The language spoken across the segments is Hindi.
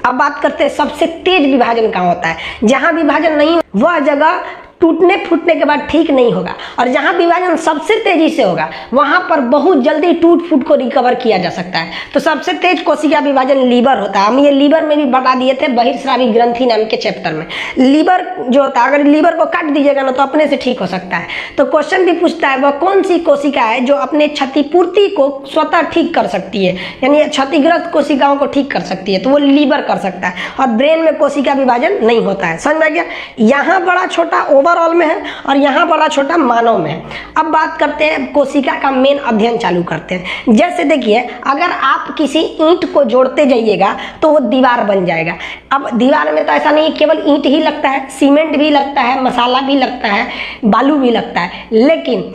अब बात करते हैं सबसे तेज विभाजन कहाँ होता है। जहाँ विभाजन नहीं वह जगह टूटने फूटने के बाद ठीक नहीं होगा, और जहाँ विभाजन सबसे तेजी से होगा वहाँ पर बहुत जल्दी टूट फूट को रिकवर किया जा सकता है। तो सबसे तेज कोशिका विभाजन लीवर होता है। हम ये लीवर में भी बता दिए थे बहिर्स्रावी ग्रंथि नाम के चैप्टर में। लीवर जो होता है, अगर लीवर को काट दीजिएगा ना तो अपने से ठीक हो सकता है। तो क्वेश्चन भी पूछता है वह कौन सी कोशिका है जो अपने क्षतिपूर्ति को स्वतः ठीक कर सकती है, यानी क्षतिग्रस्त कोशिकाओं को ठीक कर सकती है, तो वो लीवर कर सकता है। और ब्रेन में कोशिका विभाजन नहीं होता है। समझ में गया? यहाँ बड़ा छोटा ओवरऑल में है और यहाँ बड़ा छोटा मानव में है। अब बात करते हैं कोशिका का मेन अध्ययन चालू करते हैं। जैसे देखिए, अगर आप किसी ईंट को जोड़ते जाइएगा तो वो दीवार बन जाएगा। अब दीवार में तो ऐसा नहीं केवल ईंट ही लगता है, सीमेंट भी लगता है, मसाला भी लगता है, बालू भी लगता है, लेकिन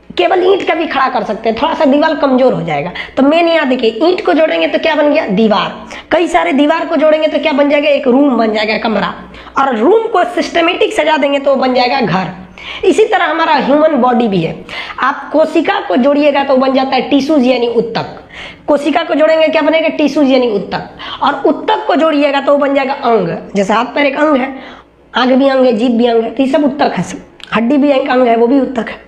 केवल ईंट का भी खड़ा कर सकते हैं, थोड़ा सा दीवार कमजोर हो जाएगा। तो मेन यहाँ देखिए, ईंट को जोड़ेंगे तो क्या बन गया? दीवार। कई सारे दीवार को जोड़ेंगे तो क्या बन जाएगा? एक रूम बन जाएगा, कमरा। और रूम को सिस्टमेटिक सजा देंगे तो बन जाएगा घर। इसी तरह हमारा ह्यूमन बॉडी भी है। आप कोशिका को जोड़िएगा तो बन जाता है टिश्यूज यानी उत्तक। कोशिका को जोड़ेंगे क्या बनेगा? टिश्यूज यानी उत्तक। और उत्तक को जोड़िएगा तो बन जाएगा अंग। जैसे हाथ पैर एक अंग है, आंख भी अंग है, जीभ भी अंग है, तो ये सब उत्तक है। हड्डी भी एक अंग है, वो भी उत्तक है।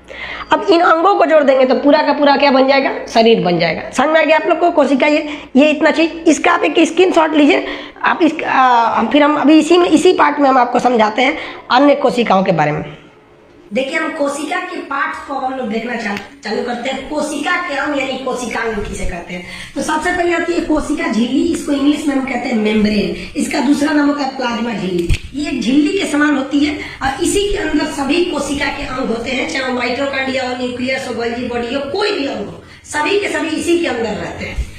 अब इन अंगों को जोड़ देंगे तो पूरा का पूरा क्या बन जाएगा? शरीर बन जाएगा। समझ में आ गया आप लोग को? कोशिका ये इतना चीज, इसका आप एक स्क्रीनशॉट लीजिए। आप फिर हम अभी इसी पार्ट में हम आपको समझाते हैं अन्य कोशिकाओं के बारे में। देखिए, हम कोशिका के पार्ट्स को हम लोग देखना चालू करते हैं। कोशिका के अंग यानी कोशिकांग किसे कहते हैं? तो सबसे पहले आती है कोशिका झिल्ली। इसको इंग्लिश में हम कहते हैं मेम्ब्रेन। इसका दूसरा नाम होता है प्लाज्मा झिल्ली। ये एक झिल्ली के समान होती है और इसी के अंदर सभी कोशिका के अंग होते हैं, चाहे वो माइटोकॉन्ड्रिया हो, न्यूक्लियस हो, गोल्गी बॉडी हो, कोई भी अंग हो, सभी के सभी इसी के अंदर रहते हैं।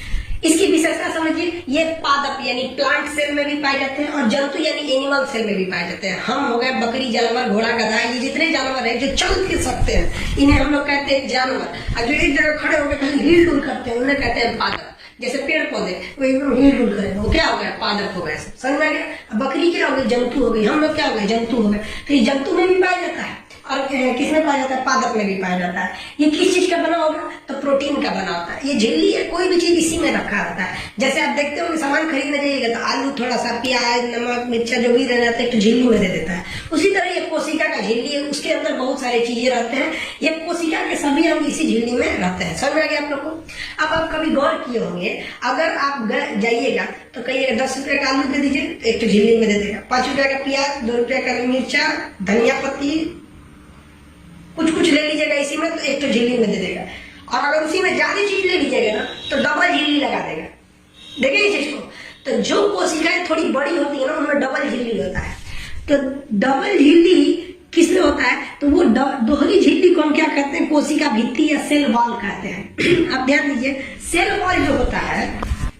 इसकी विशेषता समझिए, ये पादप यानी प्लांट सेल में भी पाए जाते हैं और जंतु यानी एनिमल सेल में भी पाए जाते हैं। हम हो गए बकरी, जानवर, घोड़ा, गधा, ये जितने जानवर हैं जो चल फिर सकते हैं, इन्हें हम लोग कहते हैं जानवर। और जो एक जगह खड़े होकर खाली हिल डुल करते हैं, उन्हें कहते हैं पादप। जैसे पेड़ पौधे वो एकदम हिल डुल करें, वो क्या हो गया? पादप हो गए। समझ में आ गया? बकरी क्या हो गई? जंतु हो गई। हम लोग क्या हो गए? जंतु हो गए। तो ये जंतु में भी पाया जाता है और किसमें पाया जाता है? पादप में भी पाया जाता है। ये किस चीज का बना होगा? तो प्रोटीन का बना होता है। ये झिल्ली है, कोई भी चीज इसी में रखा रहता है। जैसे आप देखते हो सामान खरीदने जाइएगा तो आलू, थोड़ा सा प्याज, नमक, मिर्चा जो भी रह जाता है तो झिल्ली में दे देता है। उसी तरह ये कोशिका का झिल्ली है, उसके अंदर बहुत सारी चीजें रहते हैं। ये कोशिका के सभी अंग इसी झिल्ली में रहते हैं। समझ में आ गया आप लोग को? अब आप कभी गौर किए होंगे, अगर आप जाइएगा तो कहिएगा 10 रुपए का आलू दे दीजिए तो एक तो झिल्ली में दे देगा, 5 रुपए का प्याज, 2 रुपए का मिर्चा, धनिया पत्ती, कुछ ले लीजिएगा इसी में तो एक तो झिल्ली में दे देगा। और अगर उसी में ज्यादा चीज ले लीजिएगा ना तो डबल झिल्ली लगा देगा। देखें इस चीज को। तो जो कोशिकाएं थोड़ी बड़ी होती है ना, उनमें डबल झिल्ली होता है। तो डबल झिल्ली किसमें होता है? तो वो दोहरी झिल्ली को हम क्या कहते हैं? कोशिका भित्ति या सेल वॉल कहते हैं। अब ध्यान दीजिए, सेल वॉल जो होता है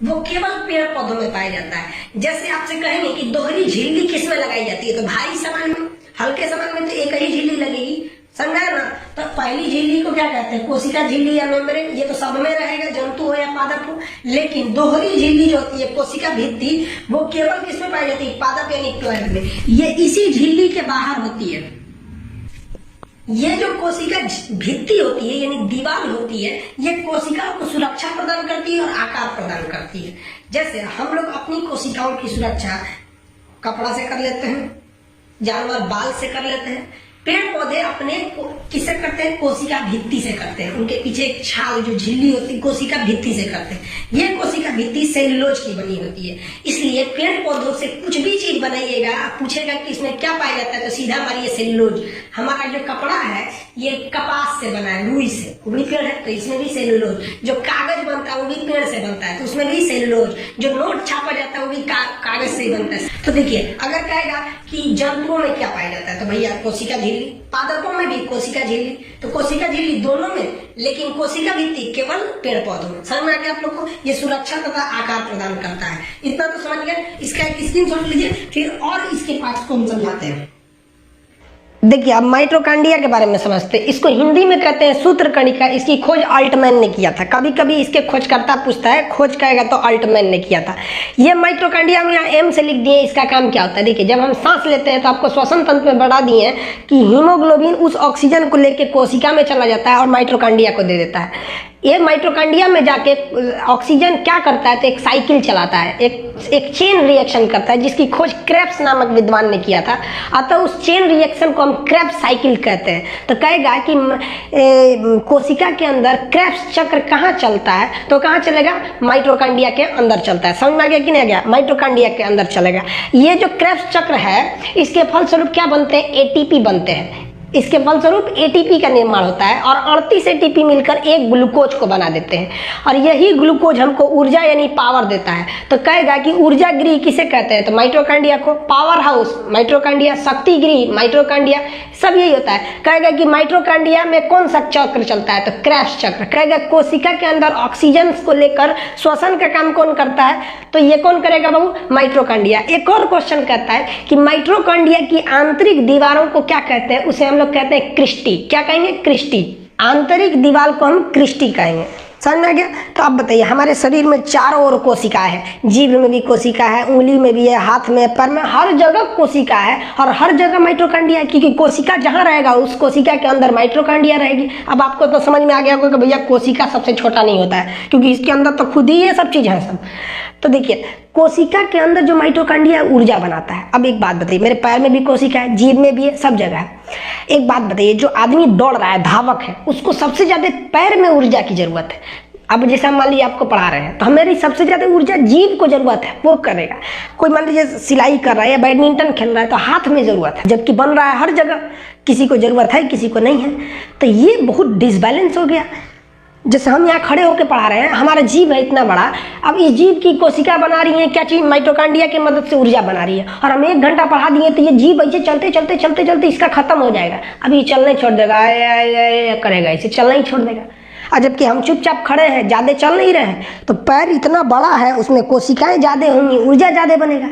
वो केवल पेड़ पौधों में पाया जाता है। जैसे आपसे कहेंगे कि दोहरी झिल्ली किस में लगाई जाती है, तो भारी सामान में, हल्के सामान में तो एक ही झिल्ली लगेगी। समझा ना? तो पहली झिल्ली को क्या कहते हैं? कोशिका झिल्ली या मेम्ब्रेन। ये तो सब में रहेगा, जंतु हो या पादप हो। लेकिन दोहरी झिल्ली जो होती है, कोशिका भित्ति, वो केवल किसमें पाई जाती है? पादप यानी प्लांट में। ये इसी झिल्ली के बाहर होती है। ये जो कोशिका भित्ति होती है यानी दीवार होती है, ये कोशिकाओं को सुरक्षा प्रदान करती है और आकार प्रदान करती है। जैसे हम लोग अपनी कोशिकाओं की सुरक्षा कपड़ा से कर लेते हैं, जानवर बाल से कर लेते हैं, पेड़ पौधे अपने किससे करते हैं? कोशिका भित्ति से करते हैं। उनके पीछे एक छाल जो झिल्ली होती है, कोशिका भित्ति से करते हैं। ये कोशिका भित्ति सेल्यूलोज की बनी होती है। इसलिए पेड़ पौधों से कुछ भी चीज बनाइएगा, आप पूछेगा कि इसमें क्या पाया जाता है, तो सीधा मारिए सेल्यूलोज। हमारा जो कपड़ा है ये कपास से बना है, रुई से, वो भी पेड़ है तो इसमें भी सेल्यूलोज। जो कागज बनता है वो भी पेड़ से बनता है तो उसमें भी सेल्यूलोज। जो नोट छापा जाता है वो भी कागज से ही बनता है। तो देखिए, अगर कहेगा कि जंतुओं में क्या पाया जाता है, तो भैया कोशिका झिल्ली। पादपों में भी कोशिका झिल्ली। तो कोशिका झिल्ली दोनों में, लेकिन कोशिका भित्ति केवल पेड़ पौधों में। समझ में आ गया आप लोग को? ये सुरक्षा तथा आकार प्रदान करता है। इतना तो समझ गए। इसका एक स्क्रीनशॉट लीजिए, फिर और इसके पार्ट्स को हम समझाते हैं। देखिए, अब माइटोकॉन्ड्रिया के बारे में समझते हैं। इसको हिंदी में कहते हैं सूत्रकणिका। इसकी खोज अल्टमैन ने किया था। कभी कभी इसके खोजकर्ता पूछता है, खोज करेगा तो अल्टमैन ने किया था। ये माइटोकॉन्ड्रिया में यहाँ एम से लिख दिए। इसका काम क्या होता है? देखिए, जब हम सांस लेते हैं तो आपको श्वसन तंत्र में बढ़ा दिए हैं कि हीमोग्लोबिन उस ऑक्सीजन को लेकर कोशिका में चला जाता है और माइटोकॉन्ड्रिया को दे देता है। ये माइटोकॉन्ड्रिया में जाके ऑक्सीजन क्या करता है, तो एक साइकिल चलाता है, एक चेन रिएक्शन करता है, जिसकी खोज क्रेब्स नामक विद्वान ने किया था। अतः उस चेन रिएक्शन को हम क्रेब्स साइकिल कहते हैं। तो कहेगा कि कोशिका के अंदर क्रेब्स चक्र कहाँ चलता है, तो कहाँ चलेगा, माइटोकॉन्ड्रिया के अंदर चलता है। समझ में आ गया कि नहीं आ गया, माइटोकॉन्ड्रिया के अंदर चलेगा। ये जो क्रेब्स चक्र है, इसके फलस्वरूप क्या बनते हैं, एटीपी बनते हैं। इसके फलस्वरूप एटीपी का निर्माण होता है और 38 एटीपी मिलकर एक ग्लूकोज को बना देते हैं, और यही ग्लूकोज हमको ऊर्जा यानी पावर देता है। तो कहेगा कि ऊर्जा गृह किसे कहते हैं, तो माइटोकॉन्ड्रिया को, पावर हाउस माइटोकॉन्ड्रिया, शक्ति गृह माइटोकॉन्ड्रिया, सब यही होता है। कहेगा कि माइटोकॉन्ड्रिया में कौन सा चक्र चलता है, तो क्रेब्स चक्र। कहेगा कोशिका के अंदर ऑक्सीजन को लेकर श्वसन का काम कौन करता है, तो ये कौन करेगा बाबू, माइटोकॉन्ड्रिया। एक और क्वेश्चन कहता है कि माइटोकॉन्ड्रिया की आंतरिक दीवारों को क्या कहते हैं, उसे हम लोग कहते हैं क्रिस्टी। क्या कहेंगे, क्रिस्टी। आंतरिक दीवार को हम क्रिस्टी कहेंगे। समझ में आ गया। तो अब बताइए, हमारे शरीर में चारों ओर कोशिका है, जीभ में भी कोशिका है, उंगली में भी है, हाथ में, पैर में, हर जगह कोशिका है, और हर जगह माइटोकॉन्ड्रिया है, क्योंकि कोशिका जहाँ रहेगा उस कोशिका के अंदर माइटोकॉन्ड्रिया रहेगी। अब आपको तो समझ में आ गया होगा कि भैया कोशिका सबसे छोटा नहीं होता है, क्योंकि इसके अंदर तो खुद ही ये सब चीज़ है सब। तो देखिए, कोशिका के अंदर जो माइटोकॉन्ड्रिया ऊर्जा बनाता है। अब एक बात बताइए, मेरे पैर में भी कोशिका है, जीभ में भी है, सब जगह है। एक बात बताइए, जो आदमी दौड़ रहा है, धावक है, उसको सबसे ज्यादा पैर में ऊर्जा की जरूरत है। अब जैसे मान लीजिए आपको पढ़ा रहे हैं, तो हमारी सबसे ज्यादा ऊर्जा जीभ को जरूरत है, वो करेगा। कोई मान लीजिए सिलाई कर रहा है या बैडमिंटन खेल रहा है, तो हाथ में जरूरत है, जबकि बन रहा है हर जगह, किसी को जरूरत है किसी को नहीं है। तो ये बहुत डिसबैलेंस हो गया। जैसे हम यहाँ खड़े होकर पढ़ा रहे हैं, हमारा जीभ है इतना बड़ा, अब इस जीभ की कोशिका बना रही है क्या चीज, माइटोकॉन्ड्रिया की मदद से ऊर्जा बना रही है, और हम 1 घंटा पढ़ा दिए तो ये जीभ ऐसे चलते चलते चलते चलते इसका खत्म हो जाएगा। अब ये चलना ही छोड़ देगा, करेगा, इसे चलना ही छोड़ देगा। और जबकि हम चुपचाप खड़े हैं, ज़्यादा चल नहीं रहे हैं, तो पैर इतना बड़ा है, उसमें कोशिकाएं ज़्यादा होंगी, ऊर्जा ज़्यादा बनेगा।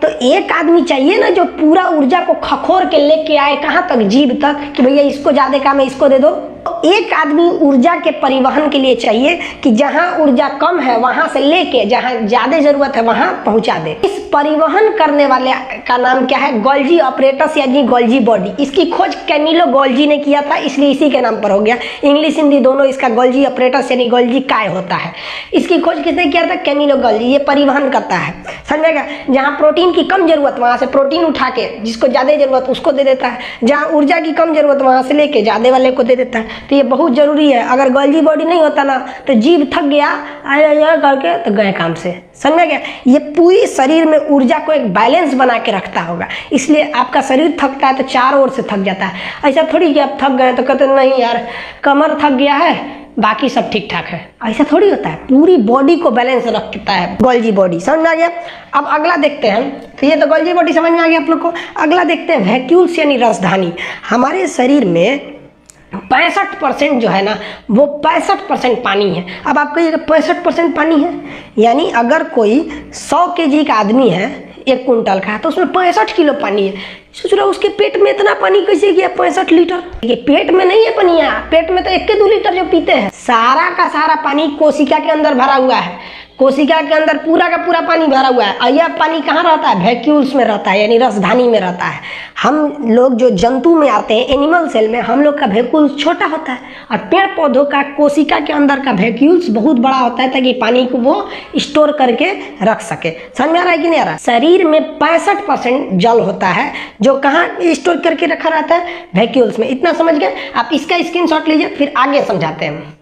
तो एक आदमी चाहिए ना जो पूरा ऊर्जा को खखोर के लेके आए, कहाँ तक, जीभ तक, कि भैया इसको ज़्यादा काम है, इसको दे दो। तो एक आदमी ऊर्जा के परिवहन के लिए चाहिए कि जहाँ ऊर्जा कम है वहाँ से लेके जहाँ ज़्यादा जरूरत है वहाँ पहुँचा दे। इस परिवहन करने वाले का नाम क्या है, गोल्जी ऑपरेटस यानी गोल्जी बॉडी। इसकी खोज कैमिलो गोल्जी ने किया था, इसलिए इसी के नाम पर हो गया। इंग्लिश हिंदी दोनों इसका गोल्जी ऑपरेटस यानी गोल्जी काय होता है। इसकी खोज किसने किया था, कैमिलो गोल्जी। ये परिवहन करता है, समझेगा। जहाँ प्रोटीन की कम जरूरत वहाँ से प्रोटीन उठा के जिसको ज़्यादा जरूरत उसको दे देता है, जहाँ ऊर्जा की कम जरूरत वहाँ से लेके ज़्यादा वाले को दे देता है। तो ये बहुत जरूरी है। अगर गोल्जी बॉडी नहीं होता ना, तो जीभ थक गया आया करके तो गए काम से, समझ गया। ये पूरी शरीर में ऊर्जा को एक बैलेंस बना के रखता होगा, इसलिए आपका शरीर थकता है तो चारों ओर से थक जाता है। ऐसा थोड़ी कि आप थक गए तो कहते नहीं यार कमर थक गया है, बाकी सब ठीक ठाक है, ऐसा थोड़ी होता है। पूरी बॉडी को बैलेंस रखता है गोल्जी बॉडी, समझ में आ गया। अब अगला देखते हैं, तो ये तो गोल्जी बॉडी समझ में आ गया आप लोग को। अगला देखते हैं वैक्यूल्स यानी रसधानी। हमारे शरीर में 65% जो है ना, वो 65% पानी है। अब आप कहिएगा 65% पानी है, यानी अगर कोई 100 kg का आदमी है, 1 कुंटल का है, तो उसमें 65 किलो पानी है। सोच रहा उसके पेट में इतना पानी कैसे गया, 65 लीटर। ये पेट में नहीं है पनिया, पेट में तो 1-2 लीटर जो पीते हैं। सारा का सारा पानी कोशिका के अंदर भरा हुआ है, कोशिका के अंदर पूरा का पूरा पानी भरा हुआ है। और यह पानी कहाँ रहता है, वैक्यूल्स में रहता है, यानी रसधानी में रहता है। हम लोग जो जंतु में आते हैं, एनिमल सेल में, हम लोग का वैक्यूल्स छोटा होता है, और पेड़ पौधों का कोशिका के अंदर का वैक्यूल्स बहुत बड़ा होता है, ताकि पानी को वो स्टोर करके रख सके। समझ में आ रहा है कि नहीं आ रहा। शरीर में 65% जल होता है, जो कहाँ स्टोर करके रखा रहता है, वैक्यूल्स में। इतना समझ गए। आप इसका स्क्रीनशॉट लीजिए, फिर आगे समझाते हैं।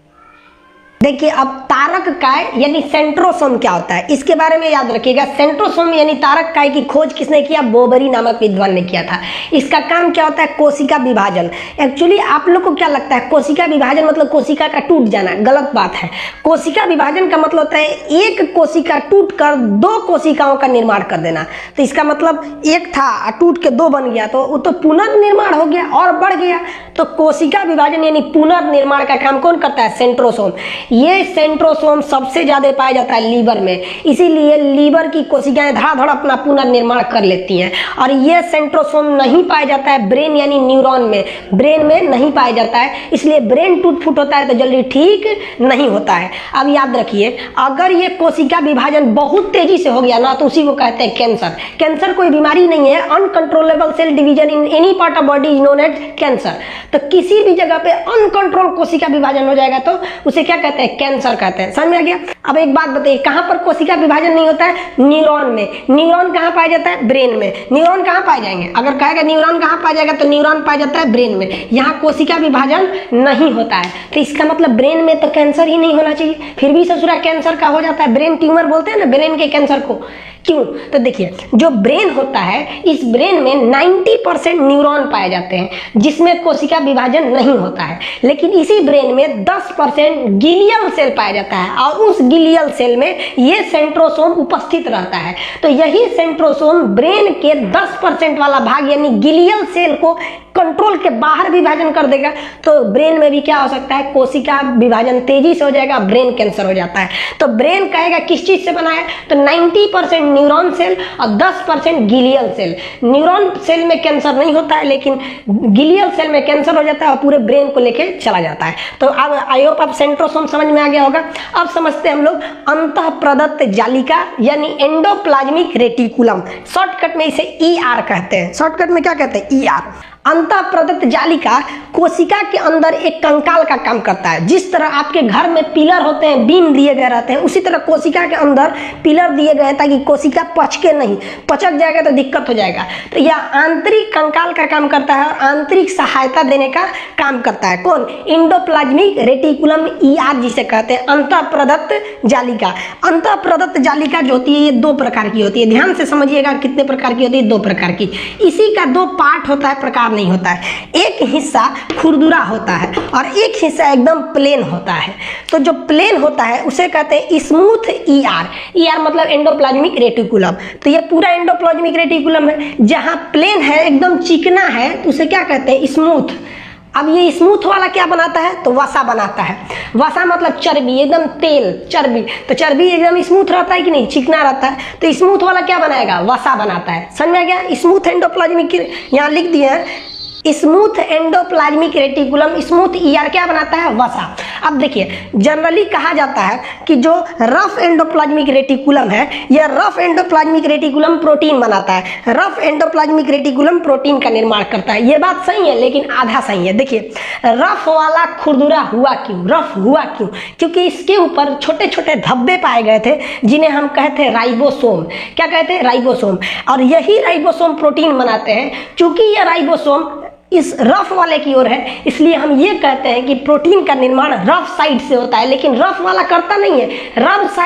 देखिए, अब तारक काय यानी सेंट्रोसोम क्या होता है, इसके बारे में याद रखिएगा। सेंट्रोसोम यानी तारक काय की खोज किसने किया, बोबरी नामक विद्वान ने किया था। इसका काम क्या होता है, कोशिका विभाजन। एक्चुअली आप लोग को क्या लगता है, कोशिका विभाजन मतलब कोशिका का टूट जाना, गलत बात है। कोशिका विभाजन का मतलब होता है एक कोशिका टूट कर 2 कोशिकाओं का निर्माण कर देना। तो इसका मतलब एक था टूट के 2 बन गया, तो वो तो पुनर्निर्माण हो गया और बढ़ गया। तो कोशिका विभाजन यानी पुनर्निर्माण का काम कौन करता है, सेंट्रोसोम। ये सेंट्रोसोम सबसे ज्यादा पाया जाता है लीवर में, इसीलिए लीवर की कोशिकाएं धड़ाधड़ अपना पुनर्निर्माण कर लेती हैं। और ये सेंट्रोसोम नहीं पाया जाता है ब्रेन यानी न्यूरॉन में, ब्रेन में नहीं पाया जाता है, इसलिए ब्रेन टूट फूट होता है तो जल्दी ठीक नहीं होता है। अब याद रखिए, अगर ये कोशिका विभाजन बहुत तेजी से हो गया ना, तो उसी को कहते हैं कैंसर। कैंसर कोई बीमारी नहीं है, uncontrollable cell division in any part of body is known as cancer. तो किसी भी जगह पे अनकंट्रोल कोशिका विभाजन हो जाएगा तो उसे क्या कहते हैं, कहते हैं? कैंसर कहते हैं। समझ में आ गया? अब एक बात बताइए, कहाँ पर कोशिका विभाजन नहीं होता है? न्यूरॉन में। न्यूरॉन कहाँ पाया जाता है? ब्रेन में। न्यूरॉन कहाँ पाए जाएंगे? अगर कहेगा न्यूरॉन कहाँ पाया जाएगा तो न्यूरॉन पाया जाता है ब्रेन में। यहाँ कोशिका विभाजन नहीं होता है, तो इसका मतलब ब्रेन में तो कैंसर ही नहीं होना चाहिए, फिर भी ससुरा कैंसर का हो जाता है। ब्रेन ट्यूमर बोलते हैं ना ब्रेन के कैंसर को। क्यों? तो देखिए, जो ब्रेन होता है, इस ब्रेन में 90% न्यूरॉन पाए जाते हैं जिसमें कोशिका विभाजन नहीं होता है, लेकिन इसी ब्रेन में 10% गिलियल सेल पाया जाता है और उस गिलियल सेल में ये सेंट्रोसोम उपस्थित रहता है। तो यही सेंट्रोसोम ब्रेन के 10% वाला भाग यानी गिलियल सेल को कंट्रोल के बाहर विभाजन कर देगा, तो ब्रेन में भी क्या हो सकता है? कोशिका विभाजन तेजी से हो जाएगा, ब्रेन कैंसर हो जाता है। तो ब्रेन कहेगा किस चीज से बना है? तो 90% न्यूरॉन सेल और 10% गिलियल सेल। न्यूरॉन सेल में कैंसर नहीं होता है, लेकिन गिलियल सेल में कैंसर हो जाता है और पूरे ब्रेन को लेके चला जाता है। तो अब आई होप आप सेंट्रोसोम समझ में आ गया होगा। अब समझते हैं हम लोग अंतः प्रदत्त जालिका यानी एंडोप्लाज्मिक रेटिकुलम, शॉर्टकट में इसे ER कहते हैं। शॉर्टकट में क्या कहते हैं? ER। अंतः प्रदत्त जालिका कोशिका के अंदर एक कंकाल का काम करता है। जिस तरह आपके घर में पिलर होते हैं, बीम दिए गए रहते हैं, उसी तरह कोशिका के अंदर पिलर दिए गए हैं ताकि कोशिका पचके नहीं, पचक जाएगा तो दिक्कत हो जाएगा। तो यह आंतरिक कंकाल का काम करता है और आंतरिक सहायता देने का काम करता है। कौन? एंडोप्लाज्मिक रेटिकुलम, ER जिसे कहते हैं अंतः प्रदत्त जालिका। अंतः प्रदत्त जालिका जो होती है ये 2 प्रकार की होती है। ध्यान से समझिएगा कितने प्रकार की होती है? 2 प्रकार की। इसी का 2 पार्ट होता है, प्रकार नहीं होता है। एक हिस्सा खुरदुरा होता है और एक हिस्सा एकदम प्लेन होता है। तो जो प्लेन होता है उसे कहते हैं स्मूथ ER मतलब एंडोप्लाज्मिक रेटिकुलम। तो ये पूरा एंडोप्लाज्मिक रेटिकुलम है। जहां प्लेन है, एकदम चिकना है, तो उसे क्या कहते हैं? स्मूथ। अब ये स्मूथ वाला क्या बनाता है? तो वसा बनाता है। वसा मतलब चर्बी, एकदम तेल, चर्बी। तो चर्बी एकदम स्मूथ रहता है कि नहीं? चिकना रहता है। तो स्मूथ वाला क्या बनाएगा? वसा बनाता है। समझ में आ गया? स्मूथ एंडोप्लाज्मिक, यहाँ लिख दिए हैं smooth endoplasmic reticulum, smooth ER क्या बनाता है? वसा। अब देखिए, जनरली कहा जाता है कि जो रफ एंडोप्लाज्मिक रेटिकुलम है, यह रफ एंडोप्लाज्मिक रेटिकुलम प्रोटीन बनाता है। रफ एंडोप्लाज्मिक रेटिकुलम प्रोटीन का निर्माण करता है। ये बात सही है, लेकिन आधा सही है। देखिए, रफ वाला खुरदुरा हुआ क्यों? रफ हुआ क्यों? क्योंकि इसके ऊपर छोटे छोटे धब्बे पाए गए थे जिन्हें हम कहते हैं राइबोसोम। क्या कहते हैं? राइबोसोम। और यही राइबोसोम प्रोटीन बनाते हैं। चूंकि यह राइबोसोम इस रफ वाले की ओर है, इसलिए हम ये कहते हैं कि प्रोटीन का निर्माण रफ साइड से होता है, लेकिन रफ वाला करता नहीं है। रफ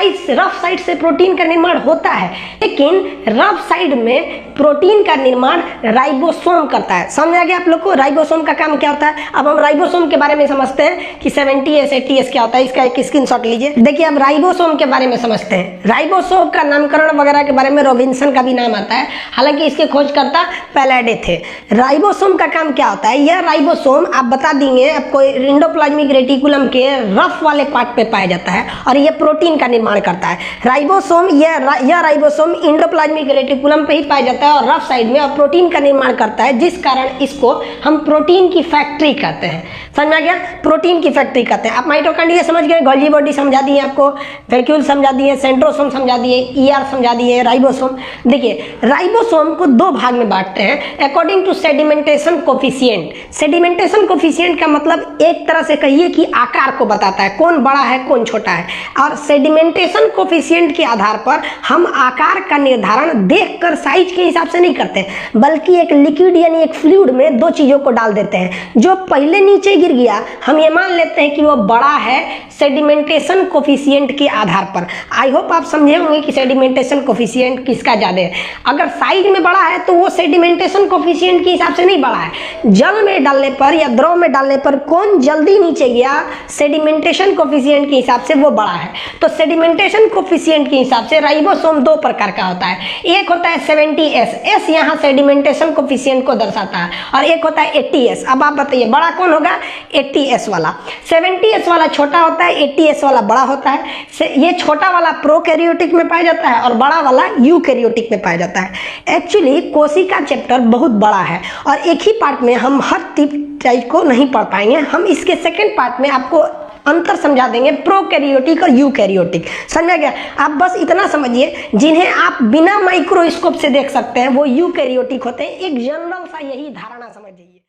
साइड से प्रोटीन का निर्माण होता है, लेकिन रफ साइड में प्रोटीन का निर्माण राइबोसोम करता है। समझ आ गया आप लोग को? राइबोसोम का काम क्या होता है? अब हम राइबोसोम के बारे में समझते हैं कि 70S 80S क्या होता है। इसका एक स्क्रीनशॉट लीजिए। देखिए, अब राइबोसोम के बारे में समझते हैं। राइबोसोम का नामकरण वगैरह के बारे में रॉबिन्सन का भी नाम आता है, हालांकि इसके खोजकर्ता पैलाडे थे। राइबोसोम का काम क्या होता है? यह राइबोसोम आप बता देंगे आपको एंडोप्लाज्मिक रेटिकुलम के रफ वाले पार्ट पे पाया जाता है और यह प्रोटीन का निर्माण करता है। राइबोसोम, यह राइबोसोम एंडोप्लाज्मिक रेटिकुलम पे ही पाया जाता है और रफ साइड में, और प्रोटीन का निर्माण करता है, जिस कारण इसको हम प्रोटीन की फैक्ट्री कहते हैं। समझ में आ गया? प्रोटीन की फैक्ट्री कहते हैं। आप माइटोकॉन्ड्रिया समझ गए, गोल्गी बॉडी समझा दी है आपको, वैक्यूल समझा दिए, सेंट्रोसोम समझा दिए, ER समझा दिए, राइबोसोम। देखिए, राइबोसोम को 2 भाग में बांटते हैं according to sedimentation coefficient. Sedimentation coefficient का मतलब एक तरह से कहिए कि आकार को बताता है, कौन बड़ा है कौन छोटा है। और सेडिमेंटेशन कोफिशिएंट के आधार पर हम आकार का निर्धारण देखकर साइज के हिसाब से नहीं करते, बल्कि एक लिक्विड यानी एक फ्लूइड में 2 चीजों को डाल देते हैं। जो पहले नीचे गिर गया, हम ये मान लेते हैं कि वो बड़ा है सेडिमेंटेशन कोफिशिएंट के आधार पर। आई होप आप समझे होंगे कि सेडिमेंटेशन कोफिशिएंट किसका ज्यादा है। अगर साइज में बड़ा है तो वो सेडिमेंटेशन कोफिशिएंट के हिसाब से नहीं बड़ा है। जल में डालने पर या द्रव में डालने पर कौन जल्दी नीचे गया, सेडिमेंटेशन कोफिशिएंट के हिसाब से वो बड़ा है। तो सेडिमेंटेशन कोफिशिएंट के हिसाब से राइबोसोम 2 प्रकार का होता है। एक होता है 70S, S यहाँ सेडिमेंटेशन कोफिशिएंट को दर्शाता है, और एक होता है 80S। अब आप बताइए बड़ा कौन होगा? 80S वाला। 70S वाला छोटा होता है, 80S वाला बड़ा होता है। ये छोटा वाला प्रोकैरियोटिक में पाया जाता है और बड़ा वाला यूकैरियोटिक में पाया जाता है। एक्चुअली कोशिका चैप्टर बहुत बड़ा है और एक ही पार्ट में हम हर टाइप को नहीं पढ़ पाएंगे। हम इसके सेकंड पार्ट में आपको अंतर समझा देंगे, प्रोकैरियोटिक और यूकैरियोटिक। समझ में आ गया? आप बस इतना समझिए, जिन्हें आप बिना माइक्रोस्कोप से देख सकते हैं वो यूकैरियोटिक होते हैं। एक जनरल सा यही धारणा समझिए।